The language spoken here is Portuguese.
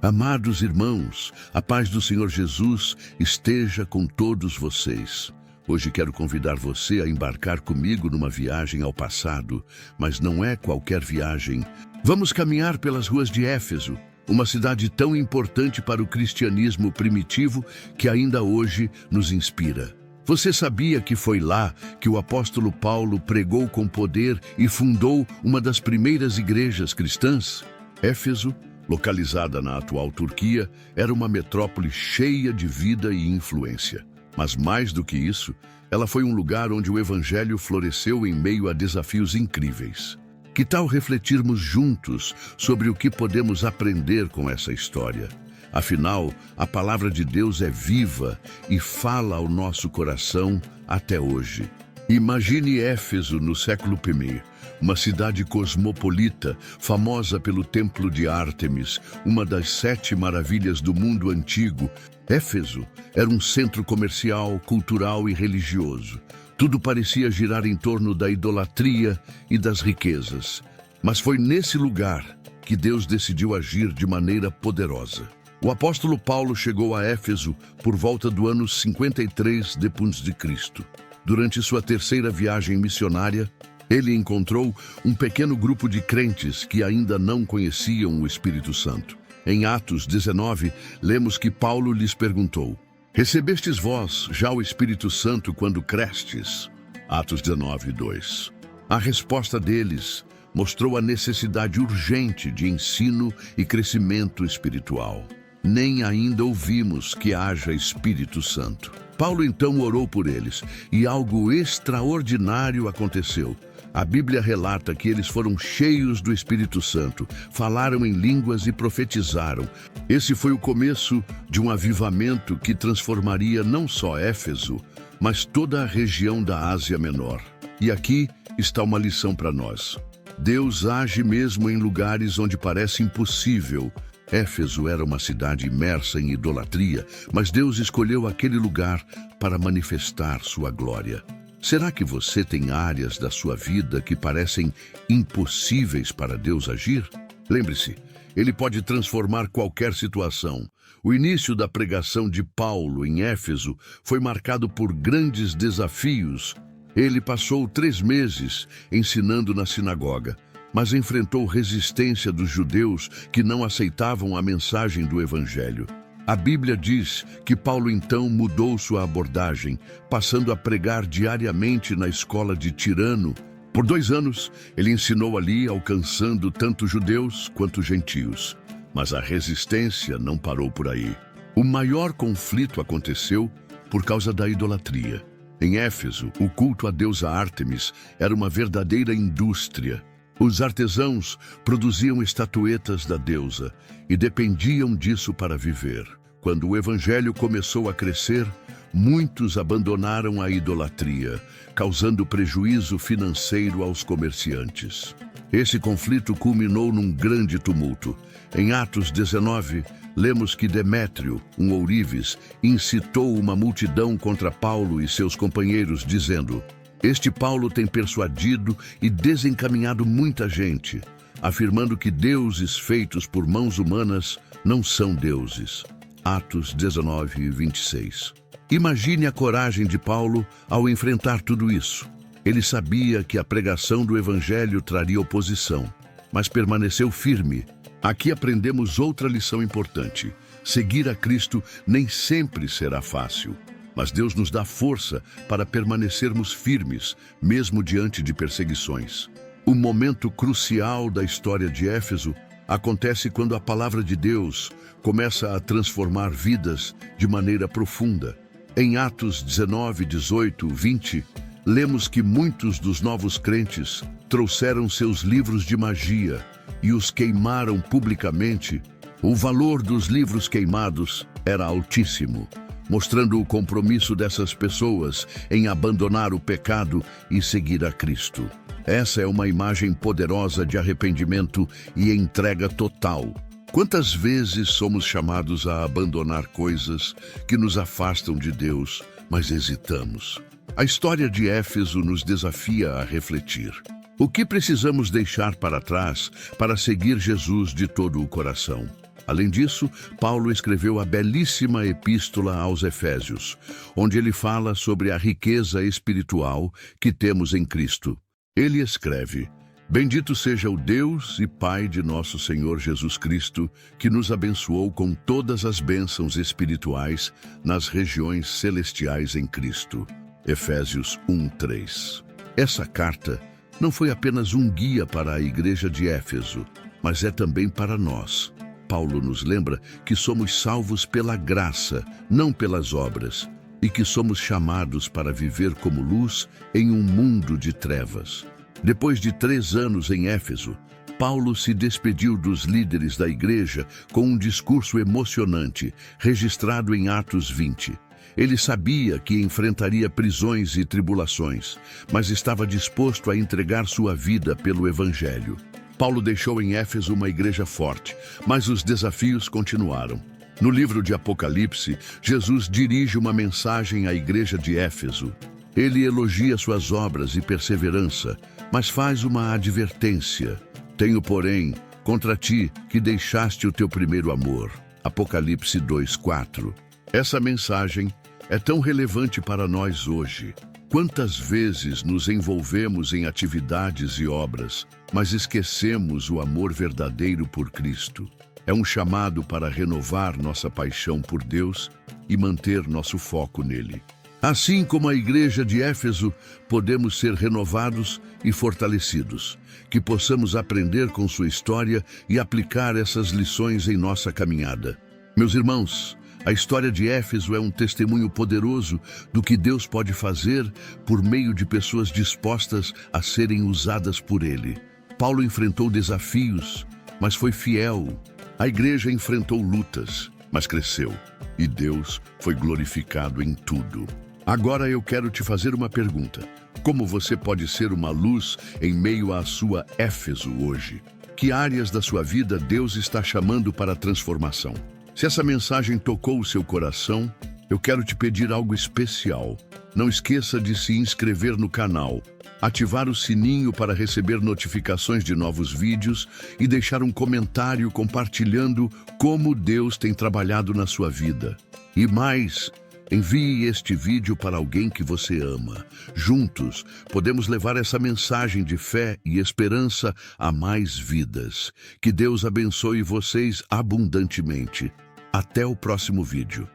Amados irmãos, a paz do Senhor Jesus esteja com todos vocês. Hoje quero convidar você a embarcar comigo numa viagem ao passado, mas não é qualquer viagem. Vamos caminhar pelas ruas de Éfeso, uma cidade tão importante para o cristianismo primitivo que ainda hoje nos inspira. Você sabia que foi lá que o apóstolo Paulo pregou com poder e fundou uma das primeiras igrejas cristãs? Éfeso, localizada na atual Turquia, era uma metrópole cheia de vida e influência. Mas mais do que isso, ela foi um lugar onde o evangelho floresceu em meio a desafios incríveis. Que tal refletirmos juntos sobre o que podemos aprender com essa história? Afinal, a palavra de Deus é viva e fala ao nosso coração até hoje. Imagine Éfeso no século I, uma cidade cosmopolita, famosa pelo Templo de Ártemis, uma das 7 maravilhas do mundo antigo. Éfeso era um centro comercial, cultural e religioso. Tudo parecia girar em torno da idolatria e das riquezas. Mas foi nesse lugar que Deus decidiu agir de maneira poderosa. O apóstolo Paulo chegou a Éfeso por volta do ano 53 d.C. Durante sua terceira viagem missionária, ele encontrou um pequeno grupo de crentes que ainda não conheciam o Espírito Santo. Em Atos 19, lemos que Paulo lhes perguntou: "Recebestes vós já o Espírito Santo quando crestes?" Atos 19, 2. A resposta deles mostrou a necessidade urgente de ensino e crescimento espiritual. Nem ainda ouvimos que haja Espírito Santo. Paulo então orou por eles e algo extraordinário aconteceu. A Bíblia relata que eles foram cheios do Espírito Santo, falaram em línguas e profetizaram. Esse foi o começo de um avivamento que transformaria não só Éfeso, mas toda a região da Ásia Menor. E aqui está uma lição para nós. Deus age mesmo em lugares onde parece impossível. Éfeso era uma cidade imersa em idolatria, mas Deus escolheu aquele lugar para manifestar sua glória. Será que você tem áreas da sua vida que parecem impossíveis para Deus agir? Lembre-se, Ele pode transformar qualquer situação. O início da pregação de Paulo em Éfeso foi marcado por grandes desafios. Ele passou 3 meses ensinando na sinagoga, mas enfrentou resistência dos judeus que não aceitavam a mensagem do Evangelho. A Bíblia diz que Paulo então mudou sua abordagem, passando a pregar diariamente na escola de Tirano. Por 2 anos, ele ensinou ali, alcançando tanto judeus quanto gentios. Mas a resistência não parou por aí. O maior conflito aconteceu por causa da idolatria. Em Éfeso, o culto à deusa Ártemis era uma verdadeira indústria. Os artesãos produziam estatuetas da deusa e dependiam disso para viver. Quando o evangelho começou a crescer, muitos abandonaram a idolatria, causando prejuízo financeiro aos comerciantes. Esse conflito culminou num grande tumulto. Em Atos 19, lemos que Demétrio, um ourives, incitou uma multidão contra Paulo e seus companheiros, dizendo: "Este Paulo tem persuadido e desencaminhado muita gente, afirmando que deuses feitos por mãos humanas não são deuses." Atos 19, 26. Imagine a coragem de Paulo ao enfrentar tudo isso. Ele sabia que a pregação do Evangelho traria oposição, mas permaneceu firme. Aqui aprendemos outra lição importante. Seguir a Cristo nem sempre será fácil. Mas Deus nos dá força para permanecermos firmes, mesmo diante de perseguições. O momento crucial da história de Éfeso acontece quando a palavra de Deus começa a transformar vidas de maneira profunda. Em Atos 19, 18, 20, lemos que muitos dos novos crentes trouxeram seus livros de magia e os queimaram publicamente. O valor dos livros queimados era altíssimo, mostrando o compromisso dessas pessoas em abandonar o pecado e seguir a Cristo. Essa é uma imagem poderosa de arrependimento e entrega total. Quantas vezes somos chamados a abandonar coisas que nos afastam de Deus, mas hesitamos? A história de Éfeso nos desafia a refletir. O que precisamos deixar para trás para seguir Jesus de todo o coração? Além disso, Paulo escreveu a belíssima Epístola aos Efésios, onde ele fala sobre a riqueza espiritual que temos em Cristo. Ele escreve: Bendito seja o Deus e Pai de nosso Senhor Jesus Cristo, que nos abençoou com todas as bênçãos espirituais nas regiões celestiais em Cristo. Efésios 1:3. Essa carta não foi apenas um guia para a igreja de Éfeso, mas é também para nós. Paulo nos lembra que somos salvos pela graça, não pelas obras, e que somos chamados para viver como luz em um mundo de trevas. Depois de 3 anos em Éfeso, Paulo se despediu dos líderes da igreja com um discurso emocionante, registrado em Atos 20. Ele sabia que enfrentaria prisões e tribulações, mas estava disposto a entregar sua vida pelo Evangelho. Paulo deixou em Éfeso uma igreja forte, mas os desafios continuaram. No livro de Apocalipse, Jesus dirige uma mensagem à igreja de Éfeso. Ele elogia suas obras e perseverança, mas faz uma advertência. Tenho, porém, contra ti que deixaste o teu primeiro amor. Apocalipse 2:4. Essa mensagem é tão relevante para nós hoje. Quantas vezes nos envolvemos em atividades e obras, mas esquecemos o amor verdadeiro por Cristo? É um chamado para renovar nossa paixão por Deus e manter nosso foco nele. Assim como a igreja de Éfeso, podemos ser renovados e fortalecidos, que possamos aprender com sua história e aplicar essas lições em nossa caminhada. Meus irmãos, a história de Éfeso é um testemunho poderoso do que Deus pode fazer por meio de pessoas dispostas a serem usadas por Ele. Paulo enfrentou desafios, mas foi fiel. A igreja enfrentou lutas, mas cresceu. E Deus foi glorificado em tudo. Agora eu quero te fazer uma pergunta. Como você pode ser uma luz em meio à sua Éfeso hoje? Que áreas da sua vida Deus está chamando para a transformação? Se essa mensagem tocou o seu coração, eu quero te pedir algo especial. Não esqueça de se inscrever no canal, ativar o sininho para receber notificações de novos vídeos e deixar um comentário compartilhando como Deus tem trabalhado na sua vida. E mais, envie este vídeo para alguém que você ama. Juntos, podemos levar essa mensagem de fé e esperança a mais vidas. Que Deus abençoe vocês abundantemente. Até o próximo vídeo.